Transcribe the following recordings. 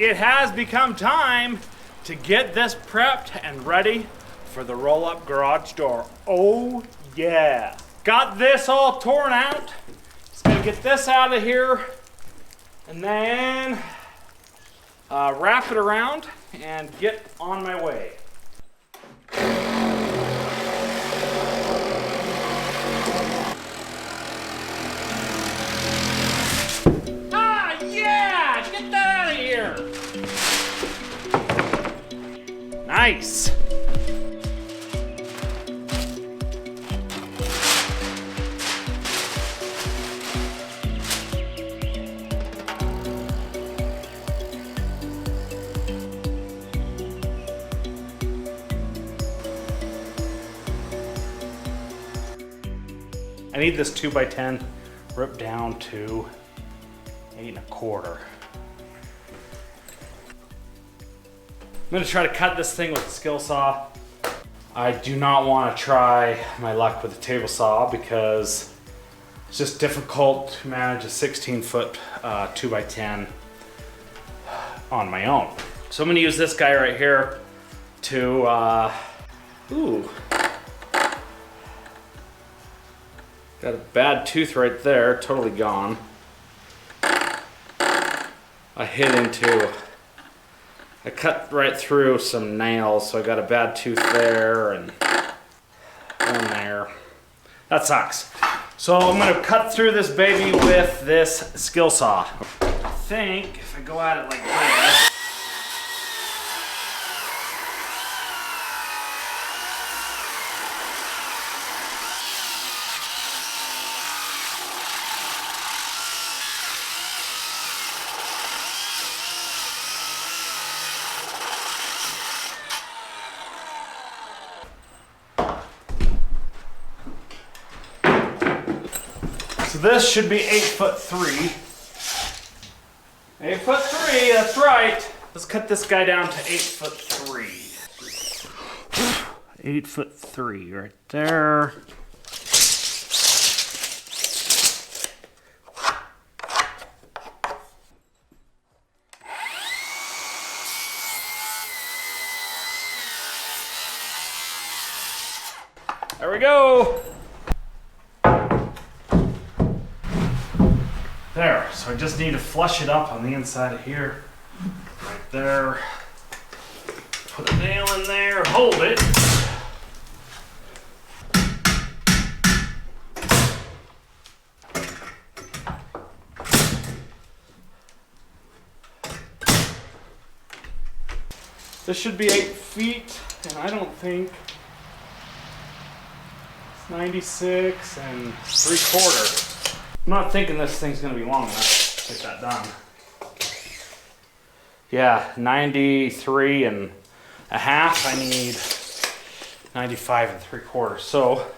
it has become time to get this prepped and ready for the roll-up garage door. Oh yeah. Got this all torn out. Just gonna get this out of here and then wrap it around and get on my way. Ah, yeah! Get that out of here! Nice! I need this 2x10 ripped down to 8 1/4. I'm gonna try to cut this thing with a skill saw. I do not want to try my luck with a table saw because it's just difficult to manage a 16-foot 2x10 on my own. So I'm gonna use this guy right here to, got a bad tooth right there, totally gone. I cut right through some nails, so I got a bad tooth there and one there. That sucks. So I'm gonna cut through this baby with this skill saw. I think if I go at it like this, so this should be 8'3". 8'3", that's right. Let's cut this guy down to 8'3". 8'3" right there. There we go. There, so I just need to flush it up on the inside of here. Right there. Put a nail in there, hold it. This should be 8 feet, and I don't think it's 96 3/4. I'm not thinking this thing's gonna be long enough to get that done. Yeah, 93 1/2. I need 95 3/4. So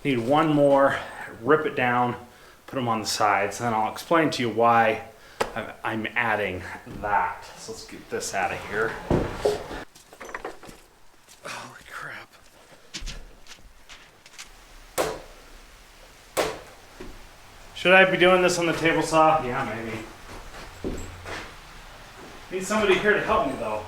need one more, rip it down, put them on the sides, and then I'll explain to you why I'm adding that. So let's get this out of here. Holy crap. Should I be doing this on the table saw? Yeah, maybe. Need somebody here to help me though.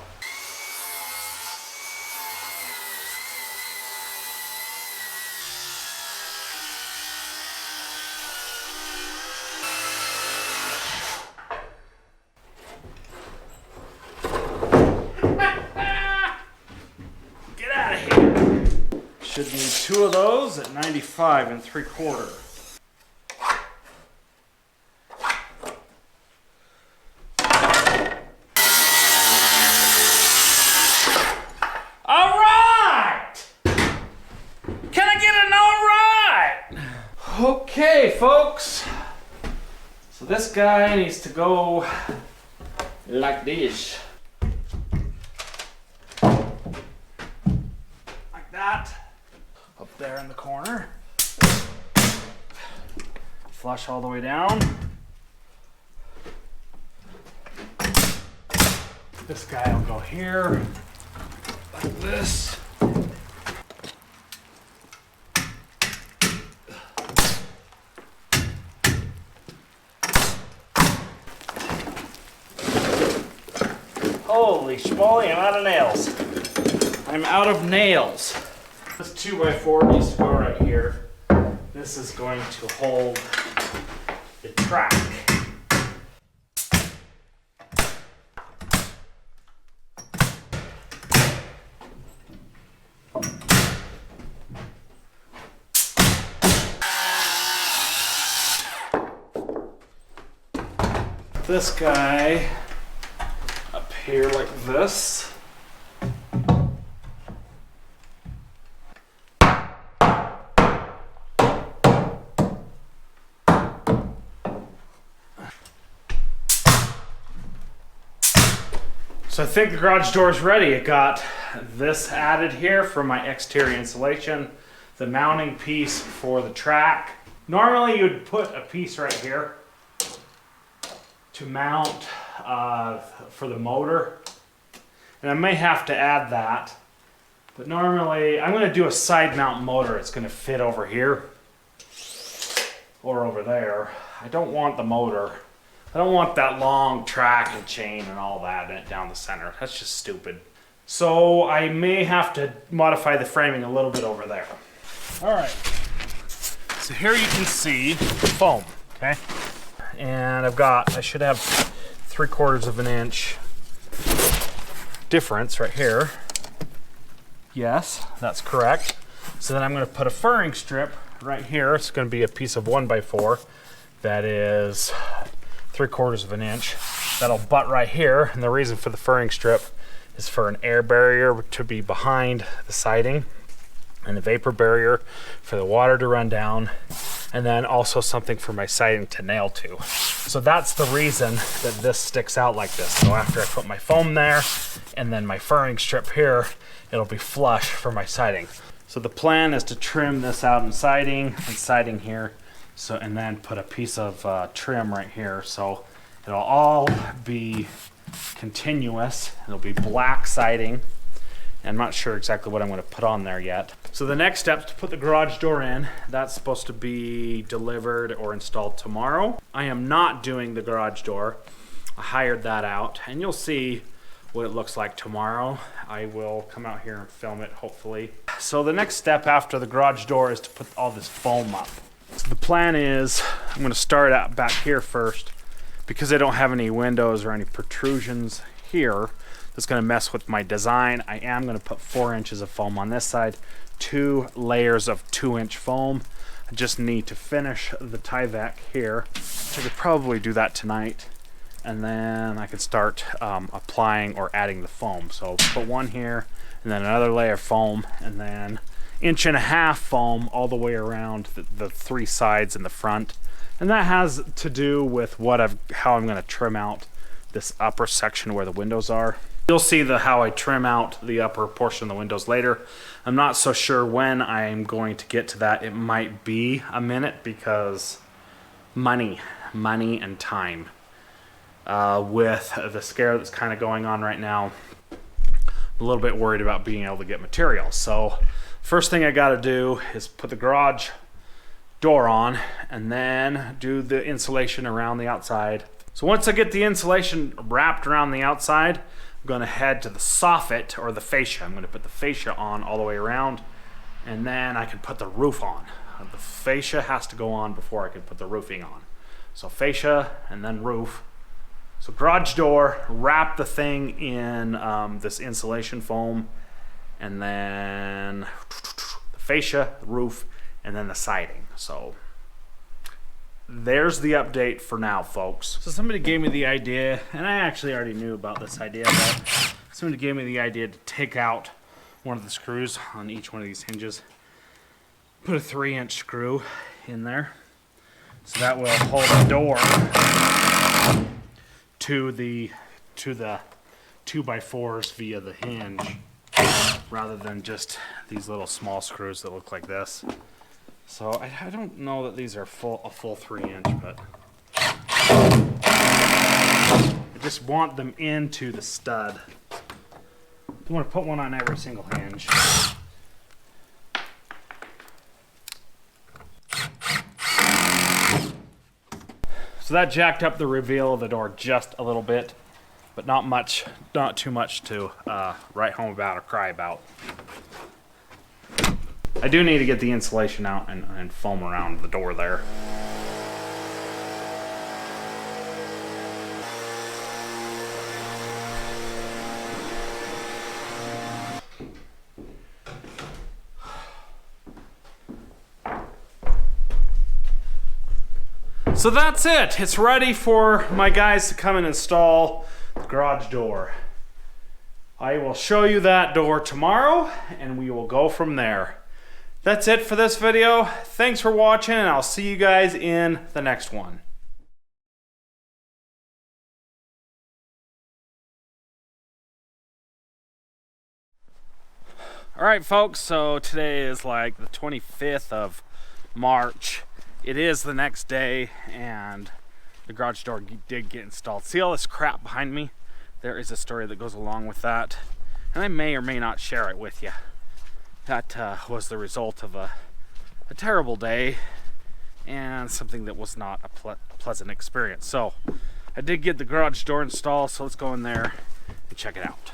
Get out of here. Should need 2 of those at 95 3/4. Okay, folks, so this guy needs to go like this. Like that. Up there in the corner. Flush all the way down. This guy will go here, like this. Holy schmoly, I'm out of nails. I'm out of nails. This 2x4 needs to go right here. This is going to hold the track. This guy up here like this. So I think the garage door is ready. It got this added here for my exterior insulation, the mounting piece for the track. Normally you'd put a piece right here to mount for the motor, and I may have to add that, but normally I'm going to do a side mount motor. It's going to fit over here or over there. I don't want the motor. I don't want that long track and chain and all that down the center. That's just stupid. So I may have to modify the framing a little bit over there. All right, so here you can see the foam, okay? And I should have 3/4 of an inch difference right here. Yes, that's correct. So then I'm going to put a furring strip right here. It's going to be a piece of 1x4 that is 3/4 of an inch. That'll butt right here. And the reason for the furring strip is for an air barrier to be behind the siding, and a vapor barrier for the water to run down, and then also something for my siding to nail to. So that's the reason that this sticks out like this. So after I put my foam there and then my furring strip here, it'll be flush for my siding. So the plan is to trim this out in siding and siding here, so, and then put a piece of trim right here. So it'll all be continuous. It'll be black siding. I'm not sure exactly what I'm going to put on there yet. So the next step is to put the garage door in. That's supposed to be delivered or installed tomorrow. I am not doing the garage door. I hired that out, and you'll see what it looks like tomorrow. I will come out here and film it, hopefully. So the next step after the garage door is to put all this foam up. So the plan is I'm going to start out back here first, because I don't have any windows or any protrusions here. That's going to mess with my design. I am going to put 4 inches of foam on this side, 2 layers of 2-inch foam. I just need to finish the Tyvek here. I could probably do that tonight, and then I could start applying or adding the foam. So put 1 here, and then another layer of foam, and then 1.5-inch foam all the way around the 3 sides in the front. And that has to do with how I'm going to trim out this upper section where the windows are. You'll see how I trim out the upper portion of the windows later. I'm not so sure when I'm going to get to that. It might be a minute, because money and time. With the scare that's kind of going on right now, I'm a little bit worried about being able to get materials. So first thing I got to do is put the garage door on, and then do the insulation around the outside. So once I get the insulation wrapped around the outside, I'm going to head to the soffit or the fascia. I'm going to put the fascia on all the way around, and then I can put the roof on. The fascia has to go on before I can put the roofing on. So fascia and then roof. So garage door, wrap the thing in this insulation foam, and then the fascia, the roof, and then the siding. So there's the update for now, folks. So somebody gave me the idea, and I actually already knew about this idea, but somebody gave me the idea to take out one of the screws on each one of these hinges, put a 3-inch screw in there, so that will hold the door to the 2x4s via the hinge, rather than just these little small screws that look like this. So I don't know that these are a full 3-inch, but I just want them into the stud. You want to put one on every single hinge. So that jacked up the reveal of the door just a little bit. but not too much to write home about or cry about. I do need to get the insulation out and foam around the door there. So that's it. It's ready for my guys to come and install the garage door. I will show you that door tomorrow and we will go from there. That's it for this video. Thanks for watching and I'll see you guys in the next one. All right, folks, so today is like the 25th of March. It is the next day and the garage door did get installed. See all this crap behind me? There is a story that goes along with that, and I may or may not share it with you. That was the result of a terrible day and something that was not a pleasant experience. So I did get the garage door installed, so let's go in there and check it out.